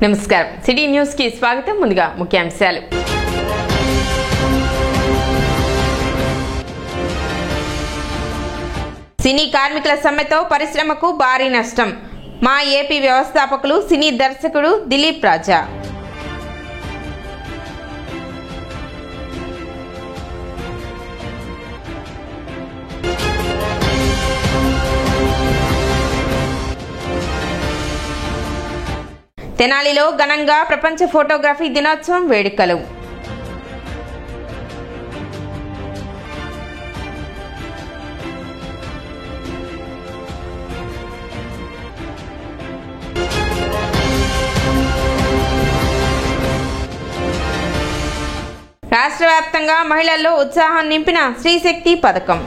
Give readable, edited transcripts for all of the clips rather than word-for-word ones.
నమస్కారం city news కి స్వాగతం ముందుగా ముఖ్యాంశాలు సినీ కార్మికుల సమ్మెతో పరిశ్రమకు భారీ నష్టం మా ఏపీ వ్యవస్థాపకులు సినీ దర్శకుడు దిలీప్ రాజా తెనాలిలో ఘనంగా ప్రపంచ ఫోటోగ్రఫీ దినోత్సవం వేడుకలు రాష్ట్ర వ్యాప్తంగా మహిళల్లో ఉత్సాహం నింపిన శ్రీశక్తి పథకం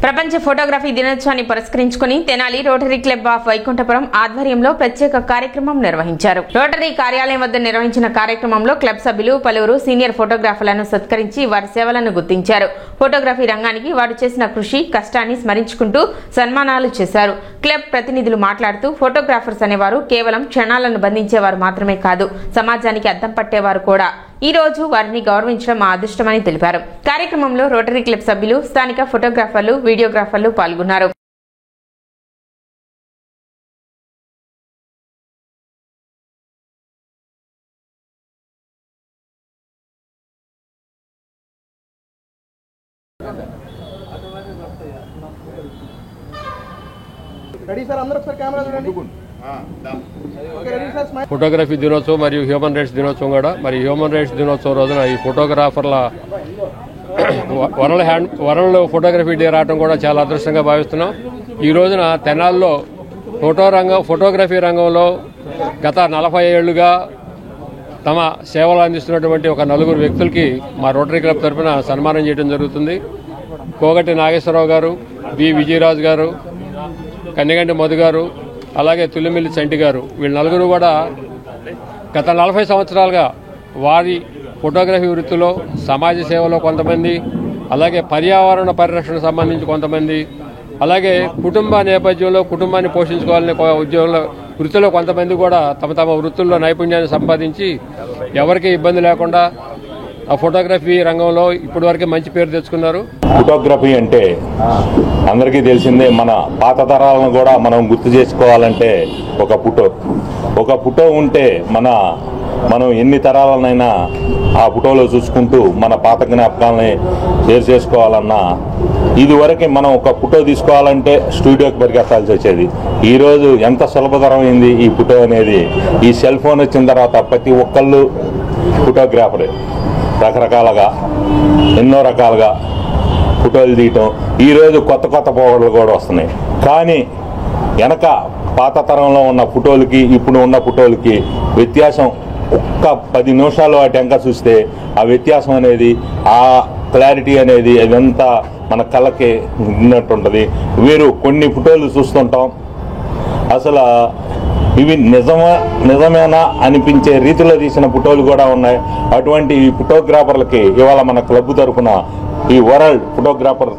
ప్రపంచ ఫోటోగ్రఫీ దినోత్సవాన్ని పురస్కరించుకుని Tenali rotary club of Vaikunthapuram ఆధ్వర్యంలో ప్రత్యేక కార్యక్రమం నిర్వహించారు. రోటరీ కార్యాలయం వద్ద నిర్వహించిన కార్యక్రమంలో క్లబ్ సభ్యులు పలువురు సీనియర్ ఫోటోగ్రాఫర్లను సత్కరించి వారి సేవలను గుర్తించారు. ఫోటోగ్రఫీ రంగానికి వారు చేసిన కృషి కష్టాన్ని స్మరించుకుంటూ సన్మానాలు చేశారు. క్లబ్ ప్రతినిధులు మాట్లాడుతూ ఫోటోగ్రాఫర్స్ అనేవారు కేవలం క్షణాలను బంధించేవారు మాత్రమే కాదు, సమాజానికి అద్దం పట్టేవారు కూడా. ఈ రోజు వారిని గౌరవించడం మా అదృష్టమని తెలిపారు. కార్యక్రమంలో రోటరీ క్లబ్ సభ్యులు, స్థానిక ఫోటోగ్రాఫర్లు, వీడియోగ్రాఫర్లు పాల్గొన్నారు. ఫోటోగ్రఫీ దినోత్సవం మరియు హ్యూమన్ రైట్స్ దినోత్సవం కూడా. మరి హ్యూమన్ రైట్స్ దినోత్సవం రోజున ఈ ఫోటోగ్రాఫర్ల వరల్డ్ ఫోటోగ్రఫీ డే రావడం కూడా చాలా అదృష్టంగా భావిస్తున్నాం. ఈ రోజున తెనాల్లో ఫోటోగ్రఫీ రంగంలో గత 40 ఏళ్లుగా తమ సేవలు అందిస్తున్నటువంటి ఒక 4 వ్యక్తులకి మా రోటరీ క్లబ్ తరఫున సన్మానం చేయడం జరుగుతుంది. కోగటి నాగేశ్వరరావు గారు, బి విజయరాజు గారు, కన్నెగంటి మధు గారు, అలాగే తుల్లిమిల్లి చంటి గారు. వీళ్ళు 4 కూడా గత 40 సంవత్సరాలుగా వారి ఫోటోగ్రఫీ వృత్తిలో, సమాజ సేవలో కొంతమంది, అలాగే పర్యావరణ పరిరక్షణకు సంబంధించి కొంతమంది, అలాగే కుటుంబ నేపథ్యంలో కుటుంబాన్ని పోషించుకోవాలనే ఉద్యోగంలో వృత్తిలో కొంతమంది కూడా తమ వృత్తుల్లో నైపుణ్యాన్ని సంపాదించి ఎవరికీ ఇబ్బంది లేకుండా ఆ ఫోటోగ్రఫీ రంగంలో ఇప్పటి వరకు మంచి పేరు తెచ్చుకున్నారు. ఫోటోగ్రఫీ అంటే అందరికీ తెలిసిందే. మన పాత తరాలను కూడా మనం గుర్తు చేసుకోవాలంటే ఒక ఫోటో ఉంటే మనం ఎన్ని తరాలనైనా ఆ ఫోటోలో చూసుకుంటూ మన పాత జ్ఞాపకాలని షేర్ చేసుకోవాలన్నా, ఇదివరకు మనం ఒక ఫోటో తీసుకోవాలంటే స్టూడియోకి పరిగెత్తాల్సి వచ్చేది. ఈరోజు ఎంత సులభతరమైంది ఈ ఫోటో అనేది. ఈ సెల్ ఫోన్ వచ్చిన తర్వాత ప్రతి ఒక్కళ్ళు ఫోటోగ్రాఫరే. రకరకాలుగా ఎన్నో రకాలుగా ఫోటోలు తీయటం, ఈరోజు కొత్త పోగడలు కూడా వస్తున్నాయి. కానీ వెనక పాత తరంలో ఉన్న ఫోటోలకి ఇప్పుడు ఉన్న ఫోటోలకి వ్యత్యాసం ఒక్క 10 నిమిషాలు వాటి వెనక చూస్తే ఆ వ్యత్యాసం అనేది, ఆ క్లారిటీ అనేది అదంతా మన కళ్ళకి ఉన్నట్టుంటుంది. వీరు కొన్ని ఫోటోలు చూస్తుంటాం, అసలు ఇవి నిజమేనా అనిపించే రీతిలో తీసిన ఫోటోలు కూడా ఉన్నాయి. అటువంటి ఫోటోగ్రాఫర్లకి ఇవాళ మన క్లబ్ తరఫున ఈ వరల్డ్ ఫోటోగ్రాఫర్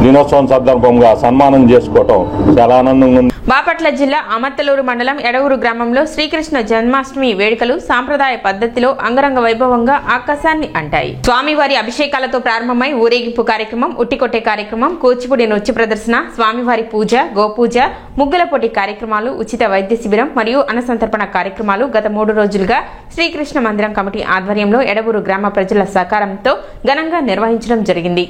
దినోత్సవం సందర్భంగా సన్మానం చేసుకోవటం చాలా ఆనందంగా ఉంది. బాపట్ల జిల్లా అమర్తలూరు మండలం ఎడవూరు గ్రామంలో శ్రీకృష్ణ జన్మాష్టమి వేడుకలు సాంప్రదాయ పద్ధతిలో అంగరంగ వైభవంగా ఆకాశాన్ని అంటాయి. స్వామివారి అభిషేకాలతో ప్రారంభమై ఊరేగింపు కార్యక్రమం, ఉట్టికొట్టే కార్యక్రమం, కూచిపూడి నృత్య ప్రదర్శన, స్వామివారి పూజ, గోపూజ, ముగ్గుల పోటీ కార్యక్రమాలు, ఉచిత వైద్య శిబిరం మరియు అన్నసంతర్పణ కార్యక్రమాలు గత 3 రోజులుగా శ్రీకృష్ణ మందిరం కమిటీ ఆధ్వర్యంలో ఎడవూరు గ్రామ ప్రజల సహకారంతో ఘనంగా నిర్వహించడం జరిగింది.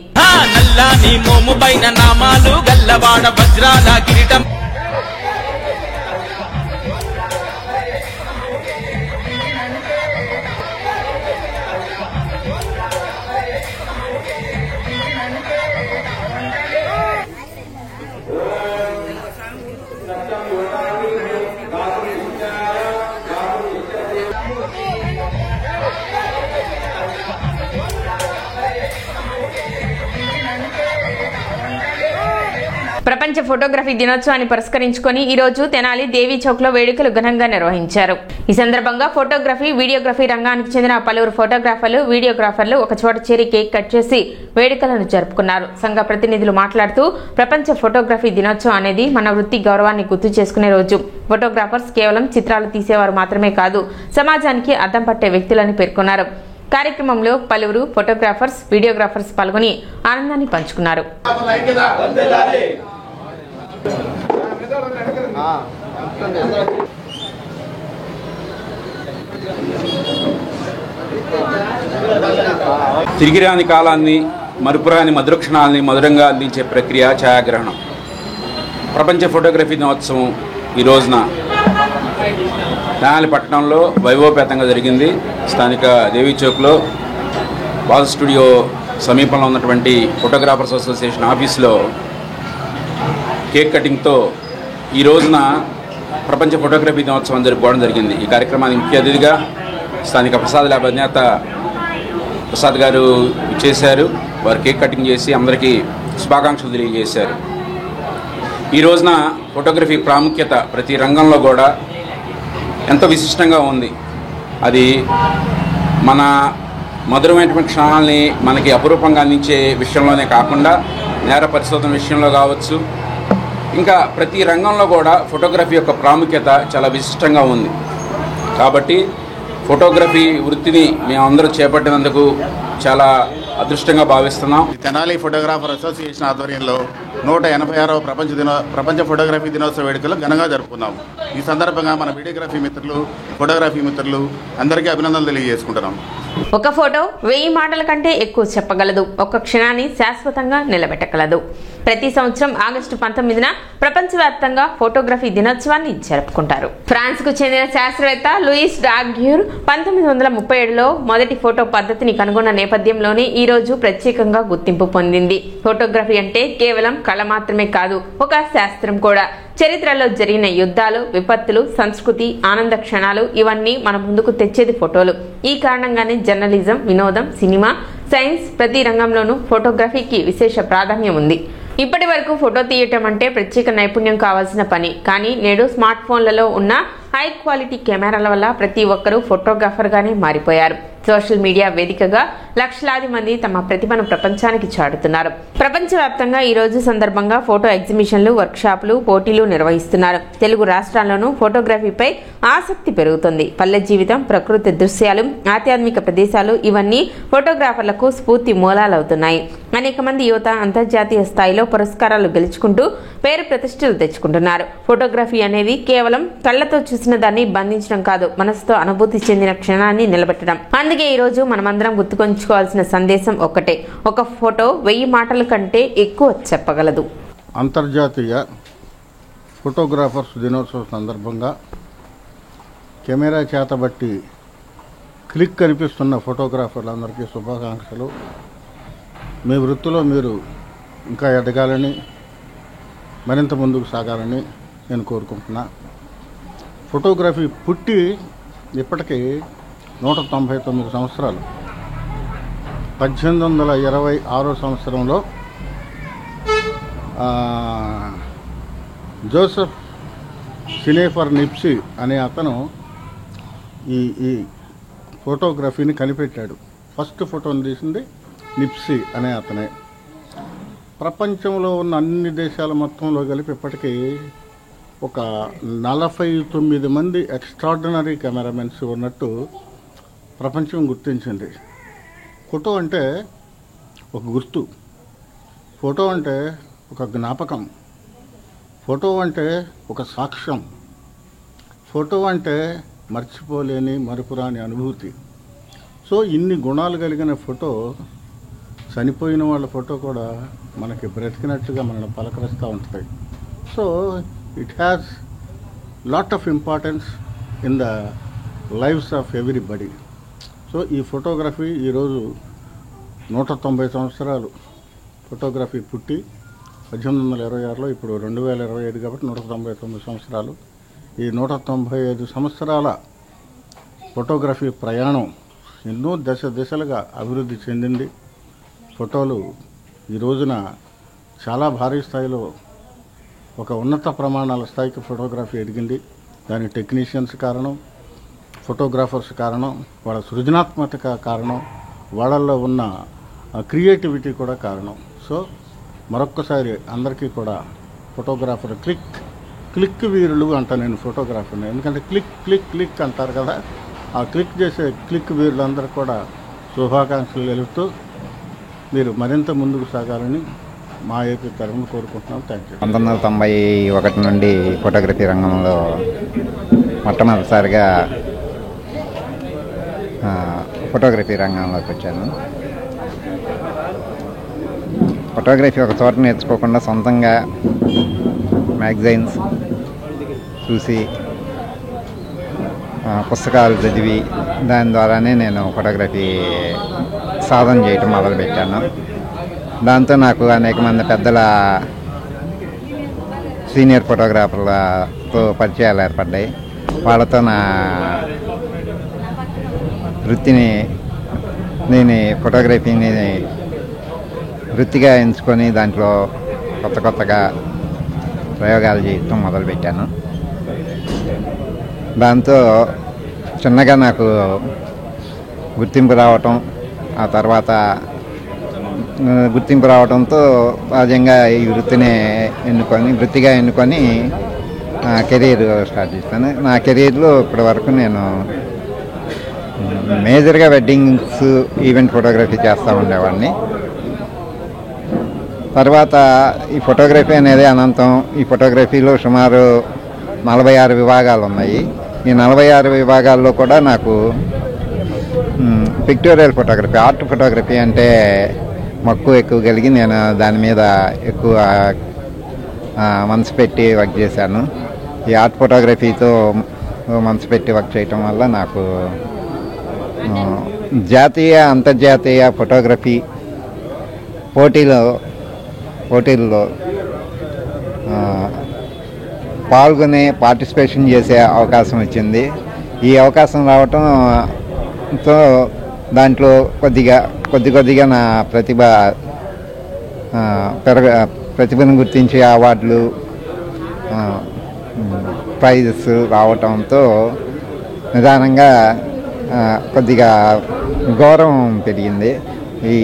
ప్రపంచ ఫోటోగ్రఫీ దినోత్సవాన్ని పురస్కరించుకొని ఈ రోజు తెనాలి దేవి చౌక్ లో వేడుకలు ఘనంగా నిర్వహించారు. ఈ సందర్భంగా ఫోటోగ్రఫీ, వీడియోగ్రఫీ రంగానికి చెందిన పలువురు ఫోటోగ్రాఫర్లు, వీడియోగ్రాఫర్లు ఒక చోట చేరి కేక్ కట్ చేసి వేడుకలను జరుపుకున్నారు. సంఘ ప్రతినిధులు మాట్లాడుతూ ప్రపంచ ఫోటోగ్రఫీ దినోత్సవం అనేది మన వృత్తి గౌరవాన్ని గుర్తు చేసుకునే రోజు. ఫోటోగ్రాఫర్స్ కేవలం చిత్రాలు తీసేవారు మాత్రమే కాదు, సమాజానికి అద్దం పట్టే వ్యక్తులని పేర్కొన్నారు. కార్యక్రమంలో పలువురు ఫోటోగ్రాఫర్స్, వీడియోగ్రాఫర్స్ పాల్గొని ఆనందాన్ని పంచుకున్నారు. తిరిగిరాని కాలాన్ని, మరుపురాని మధురక్షణాలని మధురంగా అందించే ప్రక్రియ ఛాయాగ్రహణం. ప్రపంచ ఫోటోగ్రఫీ దినోత్సవం ఈ రోజున తెనాలి పట్టణంలో వైభవపేతంగా జరిగింది. స్థానిక దేవీ చౌక్లో వాల్ స్టూడియో సమీపంలో ఉన్నటువంటి ఫోటోగ్రాఫర్స్ అసోసియేషన్ ఆఫీసులో కేక్ కటింగ్తో ఈ రోజున ప్రపంచ ఫోటోగ్రఫీ దినోత్సవం జరుపుకోవడం జరిగింది. ఈ కార్యక్రమానికి ముఖ్య అతిథిగా స్థానిక ప్రసాద్ ల్యాబ్ అధినేత ప్రసాద్ గారు చేశారు. వారు కేక్ కటింగ్ చేసి అందరికీ శుభాకాంక్షలు తెలియజేశారు. ఈ రోజున ఫోటోగ్రఫీ ప్రాముఖ్యత ప్రతి రంగంలో కూడా ఎంతో విశిష్టంగా ఉంది. అది మన మధురమైనటువంటి క్షణాలని మనకి అపురూపంగా అందించే విషయంలోనే కాకుండా నేర పరిశోధన విషయంలో కావచ్చు, ఇంకా ప్రతి రంగంలో కూడా ఫోటోగ్రఫీ యొక్క ప్రాముఖ్యత చాలా విశిష్టంగా ఉంది. కాబట్టి ఫోటోగ్రఫీ వృత్తిని మేమందరూ చేపట్టినందుకు చాలా అదృష్టంగా భావిస్తున్నాం. తెనాలి ఫోటోగ్రాఫర్ అసోసియేషన్ ఆధ్వర్యంలో 186వ ప్రపంచ ఫోటోగ్రఫీ దినోత్సవ వేడుకలు ఘనంగా జరుపుకున్నాం. ఈ సందర్భంగా మన వీడియోగ్రఫీ మిత్రులు, ఫోటోగ్రఫీ మిత్రులు అందరికీ అభినందనలు తెలియజేసుకుంటున్నాం. ఒక ఫోటో 1000 మాటల కంటే ఎక్కువ చెప్పగలదు, ఒక క్షణాన్ని శాశ్వతంగా నిలబెట్టగలదు. ప్రతి సంవత్సరం ఆగస్టు 19న ప్రపంచవ్యాప్తంగా ఫోటోగ్రఫీ దినోత్సవాన్ని జరుపుకుంటారు. ఫ్రాన్స్ కు చెందిన శాస్త్రవేత్త లూయిస్ డాగ్యూర్ 1937లో మొదటి ఫోటో పద్ధతిని కనుగొన్న నేపథ్యంలోనే ఈ రోజు ప్రత్యేకంగా గుర్తింపు పొందింది. ఫోటోగ్రఫీ అంటే కేవలం కళ మాత్రమే కాదు, ఒక శాస్త్రం కూడా. చరిత్రలో జరిగిన యుద్ధాలు, విపత్తులు, సంస్కృతి, ఆనంద క్షణాలు ఇవన్నీ మన ముందుకు తెచ్చేది ఫోటోలు. ఈ కారణంగానే జర్నలిజం, వినోదం, సినిమా, సైన్స్ ప్రతి రంగంలోనూ ఫోటోగ్రఫీకి విశేష ప్రాధాన్యం ఉంది. ఇప్పటి వరకు ఫోటో తీయటం అంటే ప్రత్యేక నైపుణ్యం కావాల్సిన పని. కానీ నేడు స్మార్ట్ ఫోన్లలో ఉన్న హై క్వాలిటీ కెమెరాల వల్ల ప్రతి ఒక్కరూ ఫోటోగ్రాఫర్ గానే మారిపోయారు. సోషల్ మీడియా వేదికగా లక్షలాది మంది తమ ప్రతిభను ప్రపంచానికి చాటుతున్నారు. ప్రపంచవ్యాప్తంగా ఈ రోజు సందర్భంగా ఫోటో ఎగ్జిబిషన్లు, వర్క్షాపులు, పోటీలు నిర్వహిస్తున్నారు. తెలుగు రాష్ట్రాల్లోనూ ఫోటోగ్రఫీపై ఆసక్తి పెరుగుతుంది. పల్లె జీవితం, ప్రకృతి దృశ్యాలు, ఆధ్యాత్మిక ప్రదేశాలు ఇవన్నీ ఫోటోగ్రాఫర్లకు స్ఫూర్తి మూలాలవుతున్నాయి. అనేక మంది యువత అంతర్జాతీయ స్థాయిలో పురస్కారాలు గెలుచుకుంటూ పేరు ప్రతిష్టలు తెచ్చుకుంటున్నారు. ఫోటోగ్రఫీ అనేది కేవలం కళ్లతో చూసిన దాన్ని బంధించడం కాదు, మనసుతో అనుభూతి చెందిన క్షణాన్ని నిలబెట్టడం. అందుకే ఈ రోజు మనమందరం గుర్తుకొంచుకోవాల్సిన సందేశం ఒక్కటే, ఒక ఫోటో 1000 మాటల కంటే ఎక్కువ చెప్పగలదు. అంతర్జాతీయ ఫోటోగ్రాఫర్స్ దినోత్సవం సందర్భంగా కెమెరా చేతబట్టి క్లిక్ కనిపిస్తున్న ఫోటోగ్రాఫర్లందరికీ శుభాకాంక్షలు. మీ వృత్తిలో మీరు ఇంకా ఎదగాలని, మరింత ముందుకు సాగాలని నేను కోరుకుంటున్నా. ఫోటోగ్రఫీ పుట్టి ఇప్పటికీ 199 సంవత్సరాలు. 1826 సంవత్సరంలో జోసెఫ్ సినేఫర్ నిప్సీ అనే అతను ఈ ఫోటోగ్రఫీని కనిపెట్టాడు. ఫస్ట్ ఫోటోని తీసింది నిప్సీ అనే అతనే. ప్రపంచంలో ఉన్న అన్ని దేశాల మొత్తంలో కలిపి ఇప్పటికీ ఒక 49 మంది ఎక్స్ట్రాడినరీ కెమెరామెన్స్ ఉన్నట్టు ప్రపంచం గుర్తించింది. ఫోటో అంటే ఒక గుర్తు, ఫోటో అంటే ఒక జ్ఞాపకం, ఫోటో అంటే ఒక సాక్ష్యం, ఫోటో అంటే మర్చిపోలేని మరుపురాని అనుభూతి. సో ఇన్ని గుణాలు కలిగిన ఫోటో, చనిపోయిన వాళ్ళ ఫోటో కూడా మనకి బ్రతికినట్టుగా మనల్ని పలకరిస్తూ ఉంటుంది. So it has lot of importance in the lifes of everybody. So ఈ ఫోటోగ్రఫీ ఈరోజు 190 సంవత్సరాలు ఫోటోగ్రఫీ పుట్టి 1826లో, ఇప్పుడు 2025 కాబట్టి 199 సంవత్సరాలు. ఈ 195 సంవత్సరాల ఫోటోగ్రఫీ ప్రయాణం ఎన్నో దశలుగా అభివృద్ధి చెందింది. ఫోటోలు ఈ రోజున చాలా భారీ స్థాయిలో ఒక ఉన్నత ప్రమాణాల స్థాయికి ఫోటోగ్రఫీ ఎదిగింది. దానికి టెక్నీషియన్స్ కారణం, ఫోటోగ్రాఫర్స్ కారణం, వాళ్ళ సృజనాత్మక కారణం, వాళ్ళల్లో ఉన్న క్రియేటివిటీ కూడా కారణం. సో మరొక్కసారి అందరికీ కూడా ఫోటోగ్రాఫర్ క్లిక్ వీరులు అంట నేను ఫోటోగ్రాఫర్ని. ఎందుకంటే క్లిక్ క్లిక్ క్లిక్ అంటారు కదా, ఆ క్లిక్ చేసే క్లిక్ వీరులందరూ కూడా శుభాకాంక్షలు తెలుపుతూ మీరు మరింత ముందుకు సాగాలని మా ఏపీ తరఫున కోరుకుంటున్నాం. Thank you. 1991 నుండి ఫోటోగ్రఫీ రంగంలో మొట్టమొదటిసారిగా ఫోటోగ్రఫీ రంగంలోకి వచ్చాను. ఫోటోగ్రఫీ ఒక చోట నేర్చుకోకుండా సొంతంగా మ్యాగజైన్స్ చూసి పుస్తకాలు చదివి దాని ద్వారానే నేను ఫోటోగ్రఫీ సాధన చేయటం మొదలుపెట్టాను. దాంతో నాకు అనేక మంది పెద్దల సీనియర్ ఫోటోగ్రాఫర్లతో పరిచయాలు ఏర్పడ్డాయి. వాళ్ళతో నా వృత్తిని నేను ఫోటోగ్రఫీని వృత్తిగా ఎంచుకొని దాంట్లో కొత్తగా ప్రయోగాలు చేయటం మొదలుపెట్టాను. దాంతో చిన్నగా నాకు గుర్తింపు రావటం, ఆ తర్వాత గుర్తింపు రావడంతో సహజంగా ఈ వృత్తిగా ఎన్నుకొని కెరీర్ స్టార్ట్ చేస్తాను. నా కెరీర్లో ఇప్పటి వరకు నేను మేజర్గా వెడ్డింగ్స్, ఈవెంట్ ఫోటోగ్రఫీ చేస్తూ ఉండేవాడిని. తర్వాత ఈ ఫోటోగ్రఫీ అనేది అనంతం. ఈ ఫోటోగ్రఫీలో సుమారు 46 విభాగాలు ఉన్నాయి. ఈ 46 విభాగాల్లో కూడా నాకు పిక్టోరియల్ ఫోటోగ్రఫీ, ఆర్ట్ ఫోటోగ్రఫీ అంటే మక్కువ ఎక్కువ కలిగి నేను దాని మీద ఎక్కువ మనసు పెట్టి వర్క్ చేశాను. ఈ ఆర్ట్ ఫోటోగ్రఫీతో మనసు పెట్టి వర్క్ చేయటం వల్ల నాకు జాతీయ అంతర్జాతీయ ఫోటోగ్రఫీ పోటీల్లో పార్టిసిపేషన్ చేసే అవకాశం వచ్చింది. ఈ అవకాశం రావటంతో దాంట్లో కొద్దిగా నా ప్రతిభను గుర్తించే అవార్డులు, ప్రైజెస్ రావటంతో నిదానంగా కొద్దిగా గౌరవం పెరిగింది.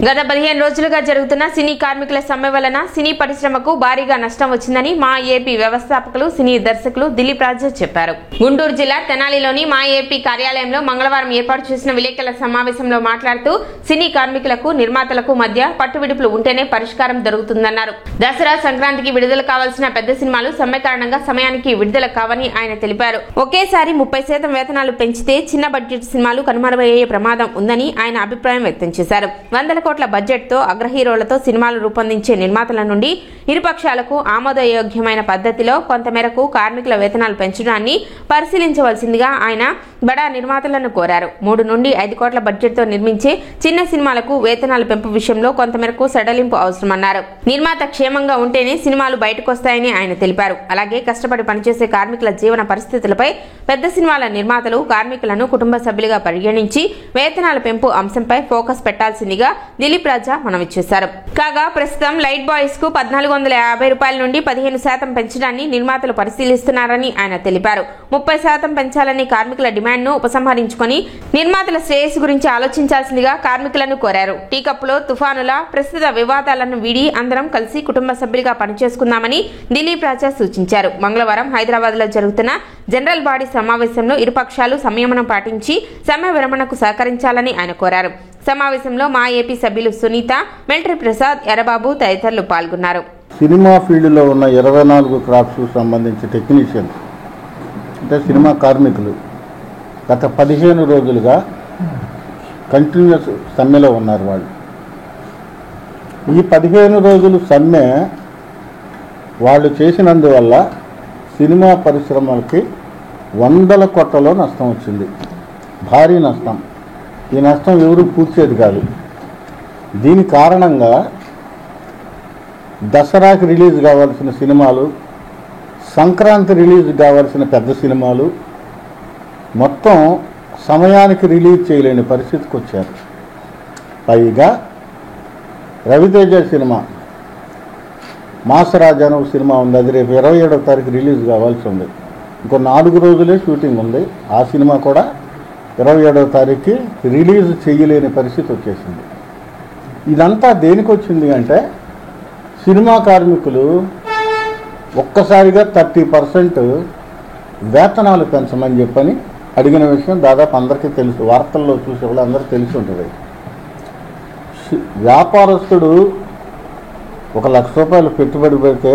గత 15 రోజులుగా జరుగుతున్న సినీ కార్మికుల సమ్మె వలన సినీ పరిశ్రమకు భారీగా నష్టం వచ్చిందని మా ఏపీ వ్యవస్థాపకులు, సినీ దర్శకులు దిలీప్ రాజు చెప్పారు. గుంటూరు జిల్లా తెనాలిలోని మా ఏపీ కార్యాలయంలో మంగళవారం ఏర్పాటు చేసిన విలేకరుల సమావేశంలో మాట్లాడుతూ సినీ కార్మికులకు, నిర్మాతలకు మధ్య పట్టువిడుపులు ఉంటేనే పరిష్కారం దొరుకుతుందన్నారు. దసరా, సంక్రాంతికి విడుదల కావాల్సిన పెద్ద సినిమాలు సమ్మె కారణంగా సమయానికి విడుదల కావని ఆయన తెలిపారు. ఒకేసారి 30% వేతనాలు పెంచితే చిన్న బడ్జెట్ సినిమాలు కనుమరుగయ్యే ప్రమాదం ఉందని ఆయన అభిప్రాయం వ్యక్తం చేశారు. 100 కోట్ల బడ్జెట్ తో అగ్రహీరోలతో సినిమాలు రూపొందించే నిర్మాతల నుండి ఇరుపక్షాలకు ఆమోదయోగ్యమైన పద్ధతిలో కొంతమేరకు కార్మికుల వేతనాలు పెంచడాన్ని పరిశీలించవలసిందిగా ఆయన బడా నిర్మాతలను కోరారు. 3 నుండి 5 కోట్ల బడ్జెట్ తో నిర్మించే చిన్న సినిమాలకు వేతనాల పెంపు విషయంలో కొంతమేరకు సడలింపు అవసరమన్నారు. నిర్మాత క్షేమంగా ఉంటేనే సినిమాలు బయటకొస్తాయని ఆయన తెలిపారు. అలాగే కష్టపడి పనిచేసే కార్మికుల జీవన పరిస్థితులపై పెద్ద సినిమాల నిర్మాతలు కార్మికులను కుటుంబ సభ్యులుగా పరిగణించి వేతనాల పెంపు అంశంపై ఫోకస్ పెట్టాల్సిందిగా దిలీప్ రాజా మనవి చేశారు. కాగా ప్రస్తుతం లైట్ బాయ్స్ కు 1450 రూపాయల నుండి 15% పెంచడాన్ని నిర్మాతలు పరిశీలిస్తున్నారని ఆయన తెలిపారు. 30% పెంచాలని కార్మికుల డిమాండ్ ను ఉపసంహరించుకొని నిర్మాతల శ్రేయస్సు గురించి ఆలోచించాల్సిందిగా కార్మికులను కోరారు. టీ కప్పులో తుఫానుల ప్రస్తుత వివాదాలను వీడి అందరం కలిసి కుటుంబ సభ్యులుగా పనిచేసుకుందామని దిలీప్ రాజా సూచించారు. మంగళవారం హైదరాబాద్ లో జరుగుతున్న జనరల్ బాడీ సమావేశంలో ఇరుపక్షాలు సంయమనం పాటించి సమ్మె విరమణకు సహకరించాలని ఆయన కోరారు. సమావేశంలో మా ఏపీ సభ్యులు సునీత, మిలిటరీ ప్రసాద్, ఎర్రబాబు తదితరులు పాల్గొన్నారు. సినిమా ఫీల్డ్లో ఉన్న 24 క్రాఫ్ట్స్ సంబంధించి టెక్నీషియన్స్ అంటే సినిమా కార్మికులు గత 15 రోజులుగా కంటిన్యూస్ సమ్మెలో ఉన్నారు. వాళ్ళు ఈ 15 రోజులు సమ్మె వాళ్ళు చేసినందువల్ల సినిమా పరిశ్రమలకి 100 కోట్లలో నష్టం వచ్చింది, భారీ నష్టం. ఈ నష్టం ఎవరు పూడ్చేది కాదు. దీని కారణంగా దసరాకి రిలీజ్ కావాల్సిన సినిమాలు, సంక్రాంతి రిలీజ్ కావాల్సిన పెద్ద సినిమాలు మొత్తం సమయానికి రిలీజ్ చేయలేని పరిస్థితికి వచ్చారు. పైగా రవితేజ సినిమా మాసరాజు అనే ఒక సినిమా ఉంది, అది రేపు 27వ తారీఖు రిలీజ్ కావాల్సి ఉంది. ఇంకో 4 రోజులే షూటింగ్ ఉంది. ఆ సినిమా కూడా 27వ తారీఖుకి రిలీజ్ చేయలేని పరిస్థితి వచ్చేసింది. ఇదంతా దేనికి వచ్చింది అంటే సినిమా కార్మికులు ఒక్కసారిగా 30% వేతనాలు పెంచమని చెప్పని అడిగిన విషయం దాదాపు అందరికీ తెలుసు. వార్తల్లో చూసే వాళ్ళు అందరికీ తెలిసి ఉంటుంది. వ్యాపారస్తుడు 1 లక్ష రూపాయలు పెట్టుబడి పెడితే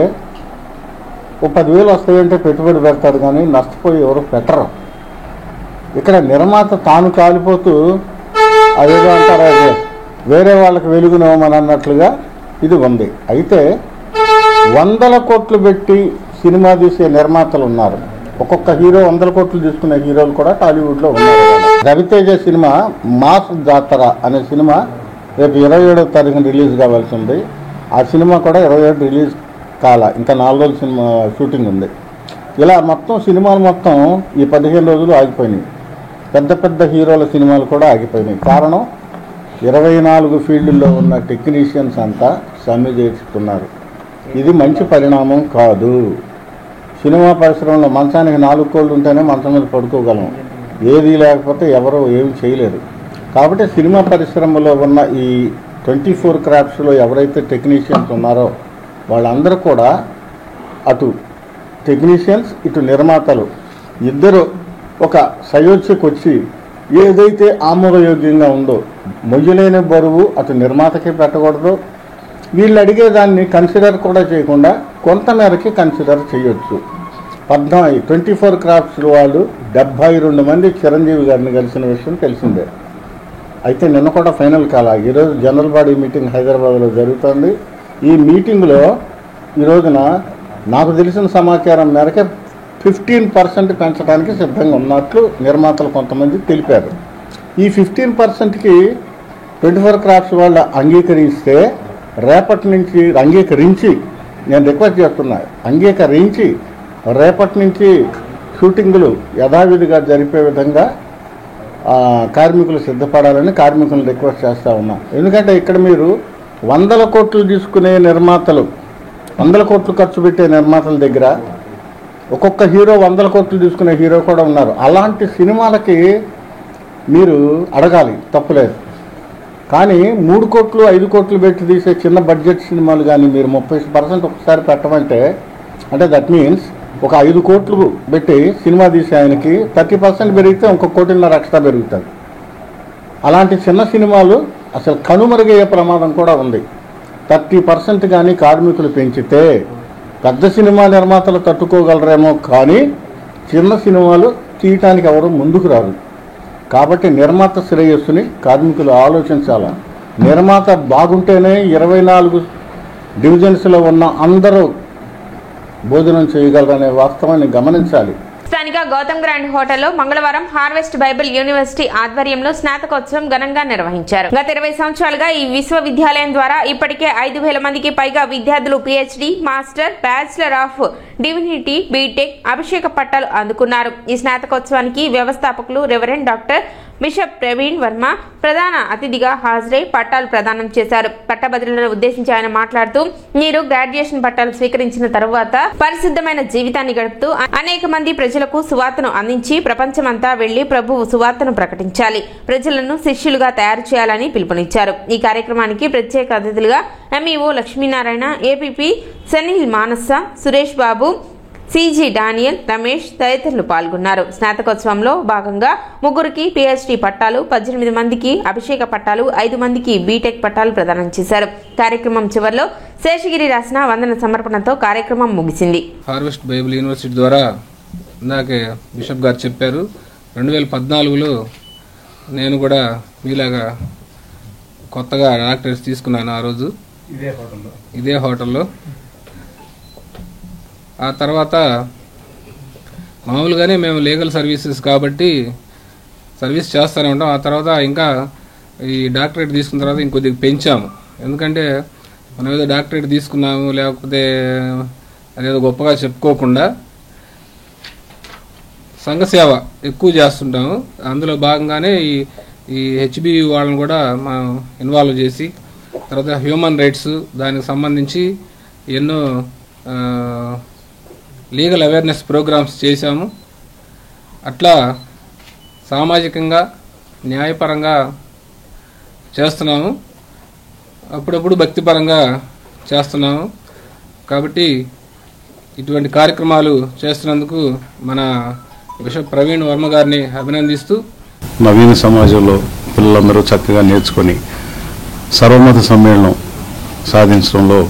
ఓ 10,000 వస్తాయంటే పెట్టుబడి పెడతాడు, కానీ నష్టపోయి ఎవరు పెట్టరు. ఇక్కడ నిర్మాత తాను కాలిపోతూ అదేదో అంటారు, అదే వేరే వాళ్ళకి వెలుగునవ్వమని అన్నట్లుగా ఇది ఉంది. అయితే 100 కోట్లు పెట్టి సినిమా తీసే నిర్మాతలు ఉన్నారు. ఒక్కొక్క హీరో 100 కోట్లు తీసుకునే హీరోలు కూడా టాలీవుడ్లో ఉన్నారు. రవితేజ సినిమా మాస్ జాతర అనే సినిమా రేపు 27వ తారీఖున రిలీజ్ కావాల్సి ఉంది. ఆ సినిమా కూడా 27 రిలీజ్ కాల, ఇంకా 4 రోజులు సినిమా షూటింగ్ ఉంది. ఇలా మొత్తం సినిమాలు మొత్తం ఈ 15 రోజులు ఆగిపోయినాయి. పెద్ద పెద్ద హీరోల సినిమాలు కూడా ఆగిపోయినాయి. కారణం 24 ఫీల్డ్లో ఉన్న టెక్నీషియన్స్ అంతా సమ్మె చేస్తున్నారు. ఇది మంచి పరిణామం కాదు. సినిమా పరిశ్రమలో మంచానికి 4 కోళ్ళు ఉంటేనే మంచం మీద పడుకోగలం, ఏది లేకపోతే ఎవరు ఏమి చేయలేరు. కాబట్టి సినిమా పరిశ్రమలో ఉన్న ఈ 24 క్రాఫ్ట్స్లో ఎవరైతే టెక్నీషియన్స్ ఉన్నారో వాళ్ళందరూ కూడా అటు టెక్నీషియన్స్ ఇటు నిర్మాతలు ఇద్దరు ఒక సయోధ్యకు వచ్చి ఏదైతే ఆమోదయోగ్యంగా ఉందో మొయ్యలేని బరువు అటు నిర్మాతకి పెట్టకూడదు, వీళ్ళు అడిగేదాన్ని కన్సిడర్ కూడా చేయకుండా కొంతమేరకి కన్సిడర్ చేయొచ్చు. 24 క్రాఫ్ట్స్ వాళ్ళు 72 మంది చిరంజీవి గారిని కలిసిన విషయం తెలిసిందే. అయితే నిన్న కూడా ఫైనల్ కాల. ఈరోజు జనరల్ బాడీ మీటింగ్ హైదరాబాద్లో జరుగుతుంది. ఈ మీటింగ్లో ఈ రోజున నాకు తెలిసిన సమాచారం మేరకు 15% పెంచడానికి సిద్ధంగా ఉన్నట్లు నిర్మాతలు కొంతమంది తెలిపారు. ఈ 15%కి 24 క్రాఫ్ట్స్ వాళ్ళు అంగీకరిస్తే రేపటి నుంచి అంగీకరించి నేను రిక్వెస్ట్ చేస్తున్నా, అంగీకరించి రేపటి నుంచి షూటింగులు యథావిధిగా జరిపే విధంగా కార్మికులు సిద్ధపడాలని కార్మికులను రిక్వెస్ట్ చేస్తూ ఉన్నాం. ఎందుకంటే ఇక్కడ మీరు 100 కోట్లు తీసుకునే నిర్మాతలు, 100 కోట్లు ఖర్చు పెట్టే నిర్మాతల దగ్గర ఒక్కొక్క హీరో 100 కోట్లు తీసుకునే హీరో కూడా ఉన్నారు. అలాంటి సినిమాలకి మీరు అడగాలి, తప్పులేదు. కానీ 3 కోట్లు 5 కోట్లు పెట్టి తీసే చిన్న బడ్జెట్ సినిమాలు కానీ మీరు 30% ఒకసారి పెట్టమంటే, అంటే దట్ మీన్స్ ఒక 5 కోట్లు పెట్టి సినిమా తీసే ఆయనకి 30% పెరిగితే ఇంకొక 1.5 ఎక్స్ట్రా పెరుగుతుంది. అలాంటి చిన్న సినిమాలు అసలు కనుమరుగయ్యే ప్రమాదం కూడా ఉంది. 30% కానీ కార్మికులు పెంచితే పెద్ద సినిమా నిర్మాతలు తట్టుకోగలరేమో, కానీ చిన్న సినిమాలు తీయటానికి ఎవరు ముందుకు రారు. కాబట్టి నిర్మాత శ్రేయస్సుని కార్మికులు ఆలోచించాలి. నిర్మాత బాగుంటేనే 24 డివిజన్స్లో ఉన్న అందరూ భోజనం చేయగలరనే వాస్తవాన్ని గమనించాలి. స్థానిక గౌతమ్ గ్రాండ్ హోటల్లో మంగళవారం హార్వెస్ట్ బైబిల్ యూనివర్సిటీ ఆధ్వర్యంలో స్నాతకోత్సవం ఘనంగా నిర్వహించారు. గత 20 సంవత్సరాలుగా ఈ విశ్వవిద్యాలయం ద్వారా ఇప్పటికే 5,000 మందికి పైగా విద్యార్థులు PhD, master, bachelor of divinity, BTech అభిషేక పట్టాలు అందుకున్నారు. ఈ స్నాతకోత్సవానికి వ్యవస్థాపకులు reverend doctor bishop Praveen Varma ప్రధాన అతిథిగా హాజరై పట్టాలు ప్రదానం చేశారు. పట్టభద్రులను ఉద్దేశించి ఆయన మాట్లాడుతూ, మీరు గ్రాడ్యుయేషన్ పట్టాలు స్వీకరించిన తరువాత పరిశుద్ధమైన జీవితాన్ని గడుపుతూ అనేక మంది ప్రజలకు సువార్తను అందించి ప్రపంచమంతా వెళ్లి ప్రభువు సువార్తను ప్రకటించాలి, ప్రజలను శిష్యులుగా తయారు చేయాలని పిలుపునిచ్చారు. ఈ కార్యక్రమానికి ప్రత్యేక అతిథులుగా MEO లక్ష్మీనారాయణ, APP సనీల్ మానస, సురేష్ బాబు, CG డానియల్, రమేష్ తదితరులు పాల్గొన్నారు. స్నాతకోత్సవంలో భాగంగా 3కి PhD పట్టాలు, 18 మందికి అభిషేక పట్టాలు, 5 మందికి బీటెక్ పట్టాలు ప్రదానం చేశారు. కార్యక్రమం చివరిలో శేషగిరి రాసిన వందన సమర్పణతో కార్యక్రమం ముగిసింది. హార్వెస్ట్ బైబిల్ యూనివర్సిటీ ద్వారా ఇందాకే బిషప్ గారు చెప్పారు, 2014లో నేను కూడా మీలాగా కొత్తగా డాక్టరేట్స్ తీసుకున్నాను. ఆ రోజు ఇదే హోటల్లో. ఆ తర్వాత మామూలుగానే మేము లీగల్ సర్వీసెస్ కాబట్టి సర్వీస్ చేస్తూనే ఉంటాం. ఆ తర్వాత ఇంకా ఈ డాక్టరేట్ తీసుకున్న తర్వాత ఇంకొద్దిగా పెంచాము. ఎందుకంటే మనం ఏదో డాక్టరేట్ తీసుకున్నాము లేకపోతే అదేదో గొప్పగా చెప్పుకోకుండా సంఘ సేవ ఎక్కువ చేస్తుంటాము. అందులో భాగంగానే ఈ HBU వాళ్ళని కూడా మనం ఇన్వాల్వ్ చేసి, తర్వాత హ్యూమన్ రైట్స్ దానికి సంబంధించి ఎన్నో లీగల్ అవేర్నెస్ ప్రోగ్రామ్స్ చేశాము. అట్లా సామాజికంగా న్యాయపరంగా చేస్తున్నాము, అప్పుడప్పుడు భక్తిపరంగా చేస్తున్నాము. కాబట్టి ఇటువంటి కార్యక్రమాలు చేస్తున్నందుకు మన బిషప్ ప్రవీణ్ వర్మ గారిని అభినందిస్తూ, నవీన సమాజంలో పిల్లలందరూ చక్కగా నేర్చుకొని సర్వమత సమ్మేళనం సాధించడంలో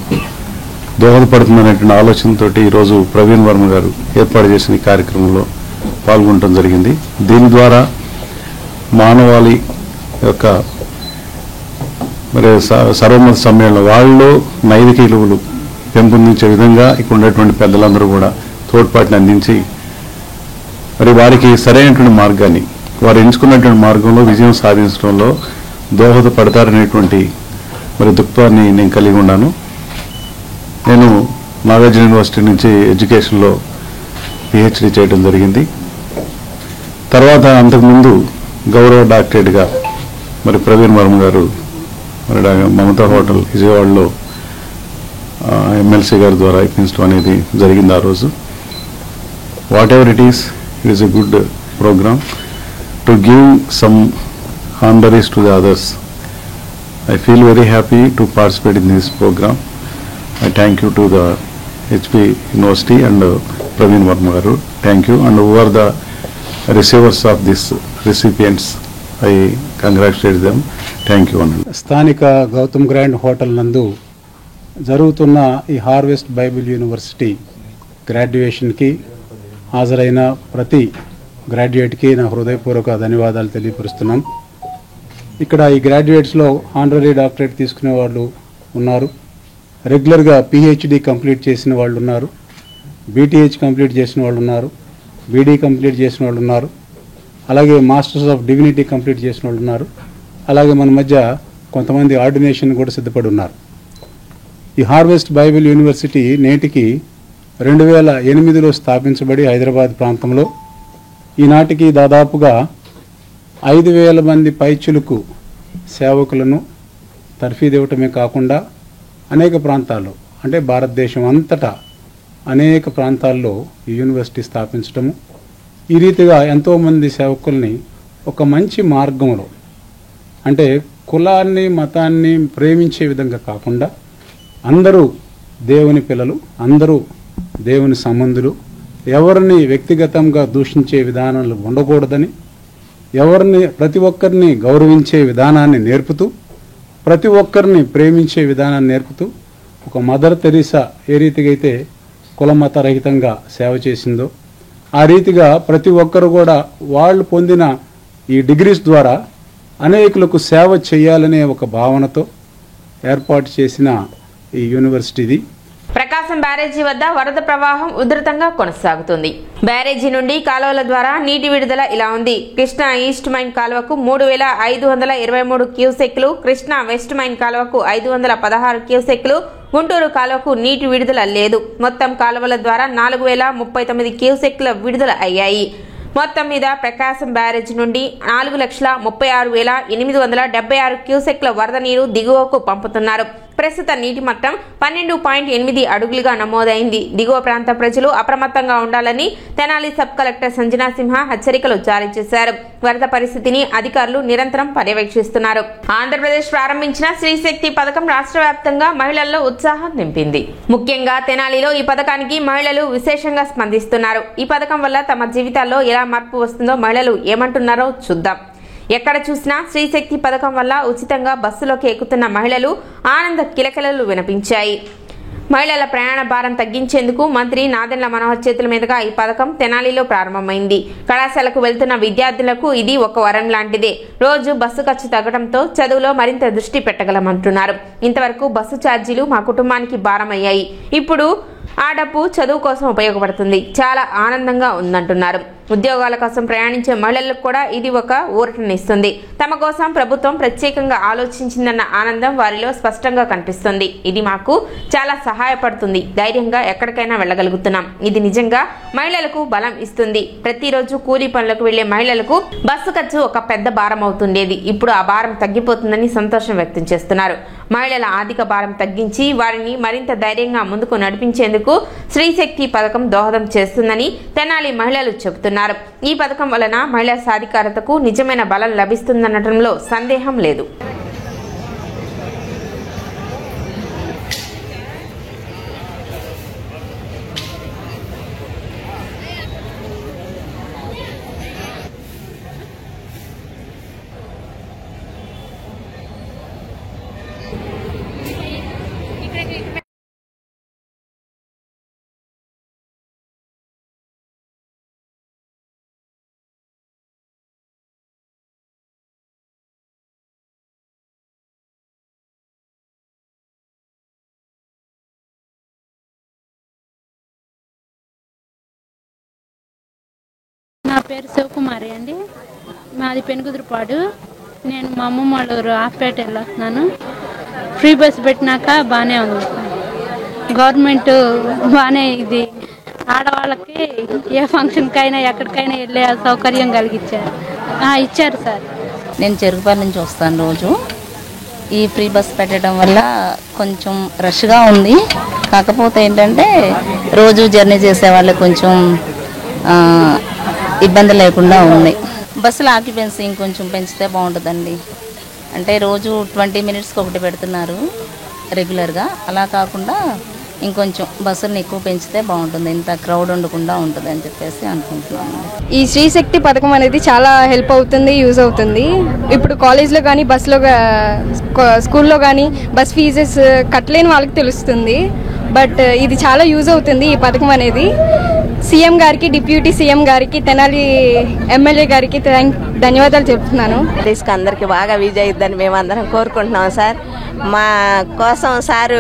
దోహదపడుతుందనేటువంటి ఆలోచనతో ఈరోజు ప్రవీణ్ వర్మ గారు ఏర్పాటు చేసిన ఈ కార్యక్రమంలో పాల్గొనడం జరిగింది. దీని ద్వారా మానవాళి యొక్క మరి సర్వమత సమ్మేళనం వాళ్ళలో నైతిక విలువలు పెంపొందించే విధంగా ఇక్కడ ఉన్నటువంటి పెద్దలందరూ కూడా తోడ్పాటుని అందించి మరి వారికి సరైనటువంటి మార్గాన్ని, వారు ఎంచుకున్నటువంటి మార్గంలో విజయం సాధించడంలో దోహదపడతారనేటువంటి మరి దృక్పథాన్ని నేను కలిగి ఉన్నాను. నేను నాగార్జున యూనివర్సిటీ నుంచి ఎడ్యుకేషన్లో పిహెచ్డి చేయడం జరిగింది. తర్వాత అంతకుముందు గౌరవ డాక్టరేట్గా మరి ప్రవీణ్ వర్మ గారు మరి మమతా హోటల్ విజయవాడలో ఎమ్మెల్సీ గారి ద్వారా ఇప్పించడం అనేది జరిగింది. ఆ రోజు whatever it is a good program to give some honoraries to the others. I feel very happy to participate in this program. I thank you to the HP University and Praveen Varma garu. Thank you, and who are the receivers of this recipients, I congratulate them. Thank you. స్థానిక Gautam grand hotel నందు జరుగుతున్న ఈ harvest Bible university గ్రాడ్యుయేషన్కి హాజరైన ప్రతి గ్రాడ్యుయేట్కి నా హృదయపూర్వక ధన్యవాదాలు తెలియపరుస్తున్నాం. ఇక్కడ ఈ గ్రాడ్యుయేట్స్లో ఆనరీ డాక్టరేట్ తీసుకునే వాళ్ళు ఉన్నారు, రెగ్యులర్గా పిహెచ్డి కంప్లీట్ చేసిన వాళ్ళు ఉన్నారు, బీటీహెచ్ కంప్లీట్ చేసిన వాళ్ళు ఉన్నారు, బీడీ కంప్లీట్ చేసిన వాళ్ళు ఉన్నారు, అలాగే మాస్టర్స్ ఆఫ్ డివినిటీ కంప్లీట్ చేసిన వాళ్ళు ఉన్నారు. అలాగే మన మధ్య కొంతమంది ఆర్డినేషన్ కూడా సిద్ధపడి ఉన్నారు. ఈ హార్వెస్ట్ బైబిల్ యూనివర్సిటీ నేటికి 2008లో స్థాపించబడి హైదరాబాద్ ప్రాంతంలో ఈనాటికి దాదాపుగా 5,000 మంది పైచులకు సేవకులను తర్ఫీదివ్వటమే కాకుండా అనేక ప్రాంతాల్లో, అంటే భారతదేశం అంతటా అనేక ప్రాంతాల్లో ఈ యూనివర్సిటీ స్థాపించటము, ఈ రీతిగా ఎంతోమంది సేవకుల్ని ఒక మంచి మార్గంలో, అంటే కులాన్ని మతాన్ని ప్రేమించే విధంగా కాకుండా అందరూ దేవుని పిల్లలు, అందరూ దేవుని సంబంధులు, ఎవరిని వ్యక్తిగతంగా దూషించే విధానాలు ఉండకూడదని, ఎవరిని ప్రతి ఒక్కరిని గౌరవించే విధానాన్ని నేర్పుతూ, ప్రతి ఒక్కరిని ప్రేమించే విధానాన్ని నేర్పుతూ, ఒక మదర్ తెరీసా ఏ రీతిగా అయితే కులమత రహితంగా సేవ చేసిందో ఆ రీతిగా ప్రతి ఒక్కరు కూడా వాళ్ళు పొందిన ఈ డిగ్రీస్ ద్వారా అనేకులకు సేవ చేయాలనే ఒక భావనతో ఏర్పాటు చేసిన ఈ యూనివర్సిటీది. ప్రకాశం బ్యారేజీ వద్ద వరద ప్రవాహం ఉధృతంగా కొనసాగుతుంది. బ్యారేజీ నుండి కాలువల ద్వారా నీటి విడుదల ఇలా ఉంది. కృష్ణా ఈస్ట్ మైన్ కాలువకు 3,523 క్యూసెక్లు, కృష్ణా వెస్ట్ మైన్ కాలువకు 516 క్యూసెక్లు, గుంటూరు కాలువకు నీటి విడుదల లేదు. మొత్తం కాలువల ద్వారా 4,039 క్యూసెక్ల విడుదల అయ్యాయి. మొత్తం మీద ప్రకాశం బ్యారేజ్ నుండి 4,36,876 క్యూసెక్ల వరద నీరు దిగువకు పంపుతున్నారు. ప్రస్తుత నీటి మట్టం 12.8 అడుగులుగా నమోదైంది. దిగువ ప్రాంత ప్రజలు అప్రమత్తంగా ఉండాలని తెనాలి సబ్ కలెక్టర్ సంజనా సింహ హెచ్చరికలు జారీ చేశారు. వరద పరిస్థితిని అధికారులు నిరంతరం పర్యవేక్షిస్తున్నారు. ఆంధ్రప్రదేశ్ ప్రారంభించిన శ్రీశక్తి పథకం రాష్ట్ర వ్యాప్తంగా మహిళల్లో ఉత్సాహం నింపింది. ముఖ్యంగా తెనాలిలో ఈ పథకానికి మహిళలు విశేషంగా స్పందిస్తున్నారు. ఈ పథకం వల్ల తమ జీవితాల్లో ఎలా మార్పు వస్తుందో మహిళలు ఏమంటున్నారో చూద్దాం. ఎక్కడ చూసినా శ్రీశక్తి పథకం వల్ల ఉచితంగా బస్సులోకి ఎక్కుతున్న మహిళలు ఆనంద కిలకిలలు వినిపించాయి. మహిళల ప్రయాణ భారం తగ్గించేందుకు మంత్రి నాదెండ్ల మనోహర్ చేతుల మీదుగా ఈ పథకం తెనాలిలో ప్రారంభమైంది. కళాశాలకు వెళ్తున్న విద్యార్థులకు ఇది ఒక వరం లాంటిదే. రోజు బస్సు ఖర్చు తగ్గడంతో చదువులో మరింత దృష్టి పెట్టగలమంటున్నారు. ఇంతవరకు బస్సు ఛార్జీలు మా కుటుంబానికి భారం అయ్యాయి. ఇప్పుడు ఆ డబ్బు చదువు కోసం ఉపయోగపడుతుంది. చాలా ఆనందంగా ఉందంటున్నారు. ఉద్యోగాల కోసం ప్రయాణించే మహిళలకు కూడా ఇది ఒక ఊరటనిస్తుంది. తమ కోసం ప్రభుత్వం ప్రత్యేకంగా ఆలోచించిందన్న ఆనందం వారిలో స్పష్టంగా కనిపిస్తుంది. ఇది మాకు చాలా సహాయపడుతుంది. ధైర్యంగా ఎక్కడికైనా వెళ్ళగలుగుతున్నాం. ఇది నిజంగా మహిళలకు బలం ఇస్తుంది. ప్రతిరోజు కూలీ పనులకు వెళ్లే మహిళలకు బస్సు ఖర్చు ఒక పెద్ద భారం అవుతుండేది. ఇప్పుడు ఆ భారం తగ్గిపోతుందని సంతోషం వ్యక్తం చేస్తున్నారు. మహిళల ఆర్థిక భారం తగ్గించి వారిని మరింత ధైర్యంగా ముందుకు నడిపించేందుకు స్త్రీశక్తి పథకం దోహదం చేస్తుందని తెనాలి మహిళలు చెబుతున్నారు. ఈ పథకం వలన మహిళా సాధికారతకు నిజమైన బలం లభిస్తుందనటంలో సందేహం లేదు. నా పేరు శివకుమారి అండి. మాది పెనుకుదురుపాడు. నేను మా అమ్మమ్మ వాళ్ళ ఊరు ఆఫ్పేట వెళ్ళొస్తున్నాను. ఫ్రీ బస్ పెట్టినాక బాగానే ఉంది. గవర్నమెంట్ బాగానే ఇది ఆడవాళ్ళకి ఏ ఫంక్షన్కైనా ఎక్కడికైనా వెళ్ళే సౌకర్యం కలిగించారు. ఇచ్చారు సార్. నేను చెరుకుపల్లి నుంచి వస్తాను. రోజు ఈ ఫ్రీ బస్ పెట్టడం వల్ల కొంచెం రష్గా ఉంది. కాకపోతే ఏంటంటే రోజు జర్నీ చేసే వాళ్ళకి కొంచెం ఇబ్బంది లేకుండా ఉంది. బస్సుల ఆక్యుపెన్సీ ఇంకొంచెం పెంచితే బాగుంటుందండి. అంటే రోజు 20 మినిట్స్కి ఒకటి పెడుతున్నారు రెగ్యులర్గా. అలా కాకుండా ఇంకొంచెం బస్సులను ఎక్కువ పెంచితే బాగుంటుంది. ఇంత క్రౌడ్ ఉండకుండా ఉంటుంది అని చెప్పేసి అనుకుంటున్నాను. ఈ శ్రీశక్తి పథకం అనేది చాలా హెల్ప్ అవుతుంది, యూజ్ అవుతుంది. ఇప్పుడు కాలేజ్లో కానీ బస్సులో స్కూల్లో కానీ బస్ ఫీజెస్ కట్టలేని వాళ్ళకి తెలుస్తుంది. బట్ ఇది చాలా యూజ్ అవుతుంది ఈ పథకం అనేది. సీఎం గారికి, డిప్యూటీ సీఎం గారికి, తెనాలి ఎమ్మెల్యే గారికి ధన్యవాదాలు చెప్తున్నాను. అందరికి బాగా విజయిద్దని మేమందరం కోరుకుంటున్నాం సార్. మా కోసం సారు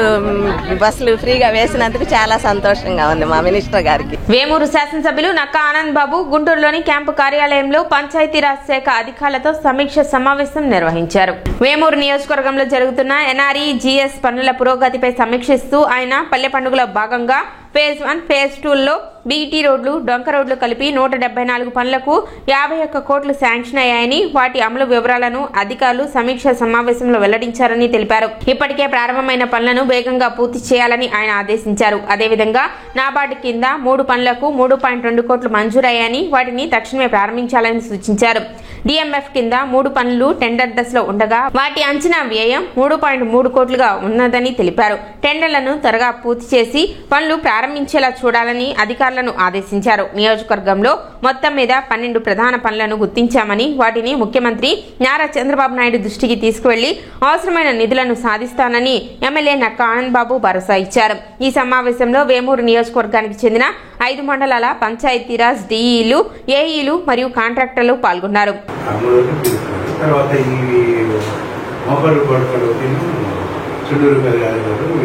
బస్సులు ఫ్రీగా వేసినందుకు చాలా సంతోషంగా ఉంది మా మినిస్టర్ గారికి. వేమూరు శాసనసభ్యులు నక్కా ఆనంద్ బాబు గుంటూరులోని క్యాంపు కార్యాలయంలో పంచాయతీరాజ్ శాఖ అధికారులతో సమీక్ష సమావేశం నిర్వహించారు. వేమూరు నియోజకవర్గంలో జరుగుతున్న ఎన్ఆర్ఈ జీఎస్ పనుల పురోగతిపై సమీక్షిస్తూ ఆయన పల్లె పండుగలో భాగంగా ఫేజ్ 1, ఫేజ్ 2లో బీటీ రోడ్లు, డొంక రోడ్లు కలిపి 174 పనులకు 51 కోట్లు శాంక్షన్ అయ్యాయని, వాటి అమలు వివరాలను అధికారులు సమీక్ష సమావేశంలో వెల్లడించారని తెలిపారు. ఇప్పటికే ప్రారంభమైన పనులను వేగంగా పూర్తి చేయాలని ఆయన ఆదేశించారు. అదేవిధంగా నాబార్డు కింద 3 పనులకు 3.2 కోట్లు మంజూరయ్యాయని, వాటిని తక్షణమే ప్రారంభించాలని సూచించారు. డిఎంఎఫ్ కింద 3 పనులు టెండర్ దశలో ఉండగా వాటి అంచనా వ్యయం 3.3 కోట్లుగా ఉన్నదని తెలిపారు. టెండర్లను త్వరగా పూర్తి చేసి పనులు ప్రారంభించేలా చూడాలని అధికారులను ఆదేశించారు. నియోజకవర్గంలో మొత్తం మీద 12 ప్రధాన పనులను గుర్తించామని, వాటిని ముఖ్యమంత్రి నారా చంద్రబాబు నాయుడు దృష్టికి తీసుకువెళ్లి అవసరమైన నిధులను సాధిస్తానని ఎమ్మెల్యే నక్కా ఆనంద్ బాబు భరోసా ఇచ్చారు. ఈ సమావేశంలో వేమూరు నియోజకవర్గానికి చెందిన 5 మండలాల పంచాయతీరాజ్ డిఈలు, ఏఈలు మరియు కాంట్రాక్టర్లు పాల్గొన్నారు. చుల్లూరు పెరగాలి అంతవరకు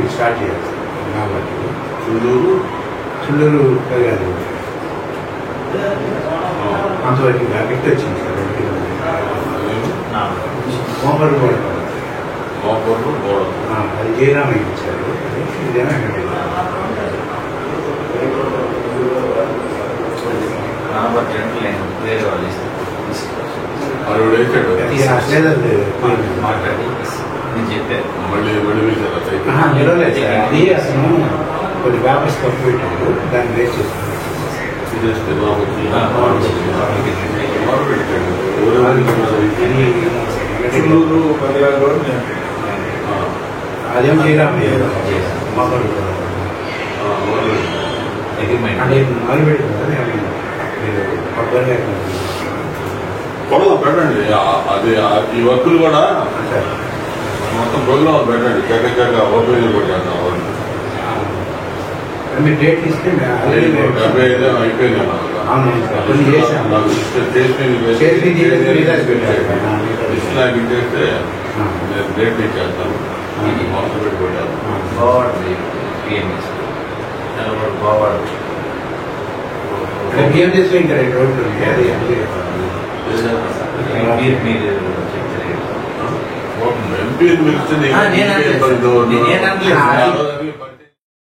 గిఫ్ట్ వచ్చింది సార్. మోపర్లు అది జయరామయ్య ఇచ్చారు. ఇదేనా నిలవలేదు సార్. అది అసలు కొన్ని వ్యాపారం తప్పు పెట్టారు. దాన్ని రేట్ చేస్తారు. అదేం చేయరామయ్య మొదలు పెట్టండి. అది ఈ వర్కులు కూడా మొత్తం ప్రోగ్రామ్ పెట్టండి. చక్కగా ఓపెన్ కొట్టాను. మీరు డేట్ ఇస్తే అయిపోయింది. ఇచ్చేస్తే డేట్ ఇచ్చేస్తాను. మొత్తం పెట్టి కొట్టాను. బిఎంఎస్లో ఇంకా 2 రోడ్లు ఉన్నాయి. అది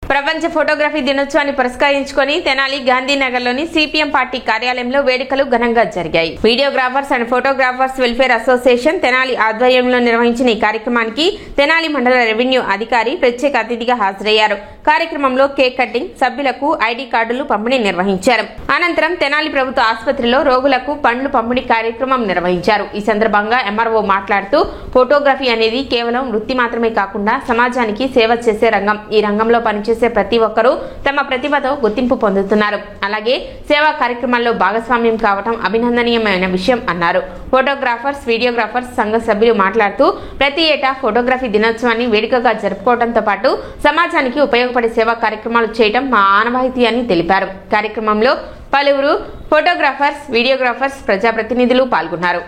ప్రపంచ ఫోటోగ్రఫీ దినోత్సవాన్ని పురస్కరించుకొని తెనాలి గాంధీనగర్లోని సిపిఎం పార్టీ కార్యాలయంలో వేడుకలు ఘనంగా జరిగాయి. Videographers and photographers welfare association Tenali ఆధ్వర్యంలో నిర్వహించిన ఈ కార్యక్రమానికి తెనాలి మండల రెవెన్యూ అధికారి ప్రత్యేక అతిథిగా హాజరయ్యారు. కార్యక్రమంలో కేక్ కటింగ్, సభ్యులకు ఐడి కార్డులు పంపిణీ నిర్వహించారు. అనంతరం తెనాలి ప్రభుత్వ ఆసుపత్రిలో రోగులకు పండ్లు పంపిణీ కార్యక్రమం నిర్వహించారు. ఈ సందర్భంగా ఎంఆర్ఓ మాట్లాడుతూ ఫోటోగ్రఫీ అనేది కేవలం వృత్తి మాత్రమే కాకుండా సమాజానికి సేవ చేసే రంగం. ఈ రంగంలో పనిచేసే ప్రతి ఒక్కరూ తమ ప్రతిభతో గుర్తింపు పొందుతున్నారు. అలాగే సేవా కార్యక్రమాల్లో భాగస్వామ్యం కావడం అభినందనీయమైన విషయం అన్నారు. ఫోటోగ్రాఫర్స్, వీడియోగ్రాఫర్స్ సంఘ సభ్యులు మాట్లాడుతూ ప్రతి ఏటా ఫోటోగ్రఫీ దినోత్సవాన్ని వేడుకగా జరుపుకోవడంతో పాటు సమాజానికి ఉపయోగపడే సేవా కార్యక్రమాలు చేయడం మా ఆనవాయితీ అని తెలిపారు. కార్యక్రమంలో పలువురు ఫోటోగ్రాఫర్స్, వీడియోగ్రాఫర్స్, ప్రజాప్రతినిధులు పాల్గొన్నారు.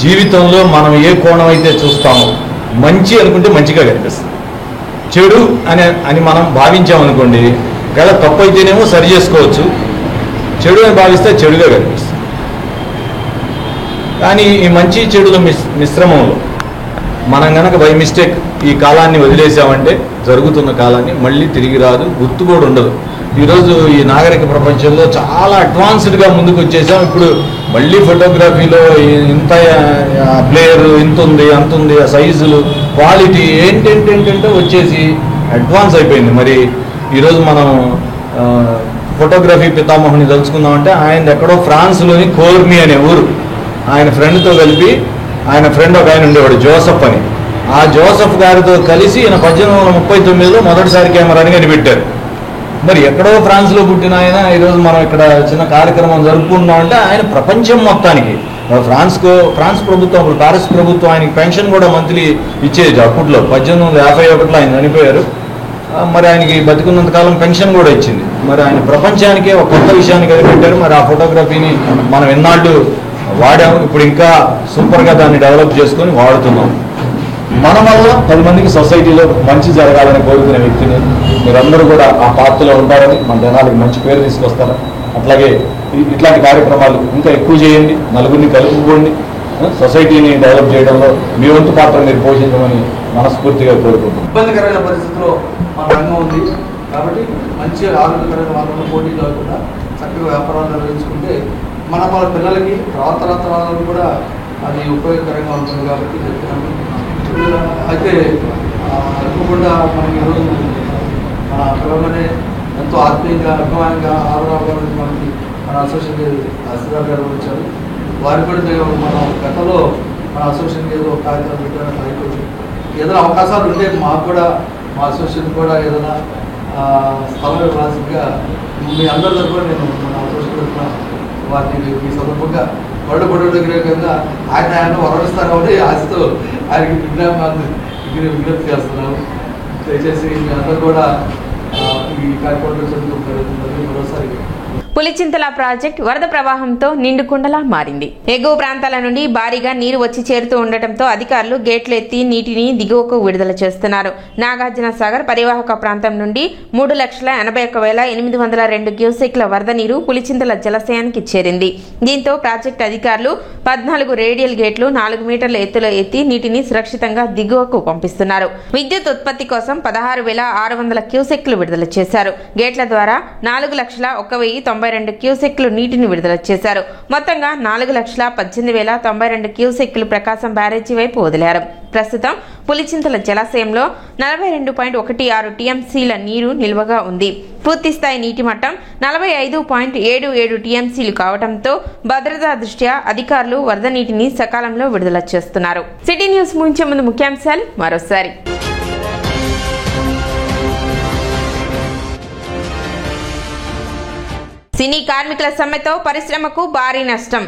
జీవితంలో మనం ఏ కోణం అయితే చూస్తామో మంచి అనుకుంటే మంచిగా కనిపిస్తుంది, చెడు అని మనం భావించామనుకోండి, ఒకవేళ తప్పు అయితేనేమో సరి చేసుకోవచ్చు, చెడు అని భావిస్తే చెడుగా కనిపిస్తుంది. కానీ ఈ మంచి చెడుల మిశ్రమంలో మనం కనుక బై మిస్టేక్ ఈ కాలాన్ని వదిలేసామంటే జరుగుతున్న కాలాన్ని మళ్ళీ తిరిగి రాదు, గుర్తు కూడా ఉండదు. ఈరోజు ఈ నాగరిక ప్రపంచంలో చాలా అడ్వాన్స్డ్గా ముందుకు వచ్చేసాం. ఇప్పుడు మళ్ళీ ఫోటోగ్రఫీలో ఇంత ప్లేయర్ ఇంత ఉంది, అంత ఉంది, ఆ సైజులు, క్వాలిటీ ఏంటంటే వచ్చేసి అడ్వాన్స్ అయిపోయింది. మరి ఈరోజు మనం ఫోటోగ్రఫీ పితామహుని తలుచుకుందామంటే ఆయన ఎక్కడో ఫ్రాన్స్లోని కోర్మి అనే ఊరు, ఆయన ఫ్రెండ్తో కలిపి, ఆయన ఫ్రెండ్ ఒక ఆయన ఉండేవాడు జోసఫ్ అని, ఆ జోసఫ్ గారితో కలిసి ఈయన 1839లో మొదటిసారి కెమెరాని కనిపెట్టారు. మరి ఎక్కడో ఫ్రాన్స్లో పుట్టిన ఆయన ఈరోజు మనం ఇక్కడ చిన్న కార్యక్రమం జరుపుకుంటున్నామంటే ఆయన ప్రపంచం మొత్తానికి, ఫ్రాన్స్ ప్రభుత్వం, అప్పుడు పారిస్ ప్రభుత్వం ఆయనకి పెన్షన్ కూడా మంత్లీ ఇచ్చేది అప్పట్లో. 1851లో ఆయన చనిపోయారు. మరి ఆయనకి బతికున్నంతకాలం పెన్షన్ కూడా ఇచ్చింది. మరి ఆయన ప్రపంచానికే ఒక కొత్త విషయాన్ని కనిపెట్టారు. మరి ఆ ఫోటోగ్రఫీని మనం ఎన్నాళ్ళు వాడాము, ఇప్పుడు ఇంకా సూపర్గా దాన్ని డెవలప్ చేసుకొని వాడుతున్నాం. మన వల్ల 10 మందికి సొసైటీలో మంచి జరగాలని కోరుకునే వ్యక్తిని మీరందరూ కూడా ఆ పార్టీలో ఉంటారని, మన జనాలకు మంచి పేరు తీసుకొస్తారు. అట్లాగే ఇట్లాంటి కార్యక్రమాలు ఇంకా ఎక్కువ చేయండి, నలుగురిని కలుపుకోండి, సొసైటీని డెవలప్ చేయడంలో మీ వంతు పాత్ర మీరు పోషించమని మనస్ఫూర్తిగా కోరుకుంటున్నాం. ఇబ్బందికరమైన పరిస్థితిలో మన రంగం ఉంది కాబట్టి మంచి ఆరోగ్యకరమైన వాళ్ళని పోటీ కాకుండా చక్కగా వ్యాపారాలు నిర్వహించుకుంటే మన పిల్లలకి తరాలకు కూడా అది ఉపయోగకరంగా ఉంటుంది కాబట్టి చెప్తున్నాను. అయితే అనుకోకుండా మనకి ఈరోజు మన పిల్లలనే ఎంతో ఆత్మీయంగా, అభిమానంగా ఆరురావు గారు మనకి మన అసోసియేషన్ అసిరావు గారు వచ్చారు. వారికి కూడా మనం గతంలో మన అసోసియేషన్ ఏదో కార్యక్రమం పెట్టాలని అయిపోయింది. ఏదైనా అవకాశాలు ఉంటే మాకు కూడా, మా అసోసియేషన్ కూడా ఏదైనా స్థలం ఇవ్వాల్సిందిగా మీ అందరి తరఫున నేను మన అసోసియేషన్ తరఫున వారిని ఈ సందర్భంగా వరదపడేగా ఆయన వరడిస్తారని ఆశతో ఆయనకి విజ్ఞప్తి చేస్తున్నాము. దయచేసి మీ అందరూ కూడా ఈ కార్యక్రమంలో చదువుకుంటారు. మరోసారి పులిచింతల ప్రాజెక్టు వరద ప్రవాహంతో నిండుకుండలా మారింది. ఎగువ ప్రాంతాల నుండి భారీగా నీరు వచ్చి చేరుతూ ఉండటంతో అధికారులు గేట్లు ఎత్తి నీటిని దిగువకు విడుదల చేస్తున్నారు. నాగార్జున సాగర్ పరివాహక ప్రాంతం నుండి 3,81,802 క్యూసెక్ల వరద నీరు పులిచింతల జలాశయానికి చేరింది. దీంతో ప్రాజెక్టు అధికారులు 14 రేడియల్ గేట్లు 4 మీటర్ల ఎత్తులో ఎత్తి నీటిని సురక్షితంగా దిగువకు పంపిస్తున్నారు. విద్యుత్ ఉత్పత్తి కోసం 16,600 క్యూసెక్లు విడుదల చేశారు. గేట్ల ద్వారా 4,01,092 క్యూసెక్లు నీటిని విడుదల చేశారు. మొత్తంగా 4,18,092 క్యూసెక్లు ప్రకాశం బ్యారేజీ వైపు వదిలారు. ప్రస్తుతం పులిచింతల జలాశయంలో 42.16 టీఎంసీల నీరు నిల్వగా ఉంది. పూర్తిస్థాయి నీటి మట్టం 45.77 టీఎంసీలు కావడంతో భద్రతా దృష్ట్యా అధికారులు వరద నీటిని సకాలంలో విడుదల చేస్తున్నారు. సిటీ న్యూస్ ముగించే ముందు ముఖ్యాంశాలు మరోసారి. సినీ కార్మికుల సమ్మెతో పరిశ్రమకు భారీ నష్టం.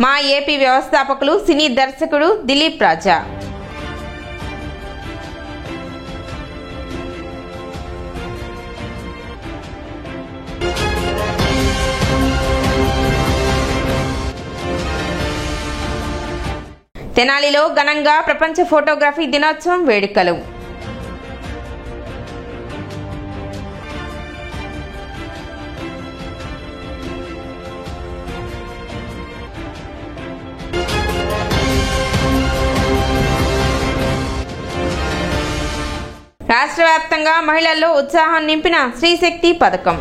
మా ఏపీ వ్యవస్థాపకులు సినీ దర్శకుడు దిలీప్ రాజా. తెనాలిలో ఘనంగా ప్రపంచ ఫోటోగ్రఫీ దినోత్సవం వేడుకలు. రాష్ట్ర వ్యాప్తంగా మహిళల్లో ఉత్సాహం నింపిన శ్రీశక్తి పథకం.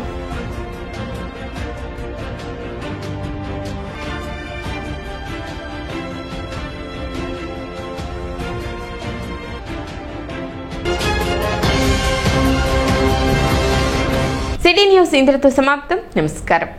సిటీ న్యూస్ ఇంతటితో సమాప్తం. నమస్కారం.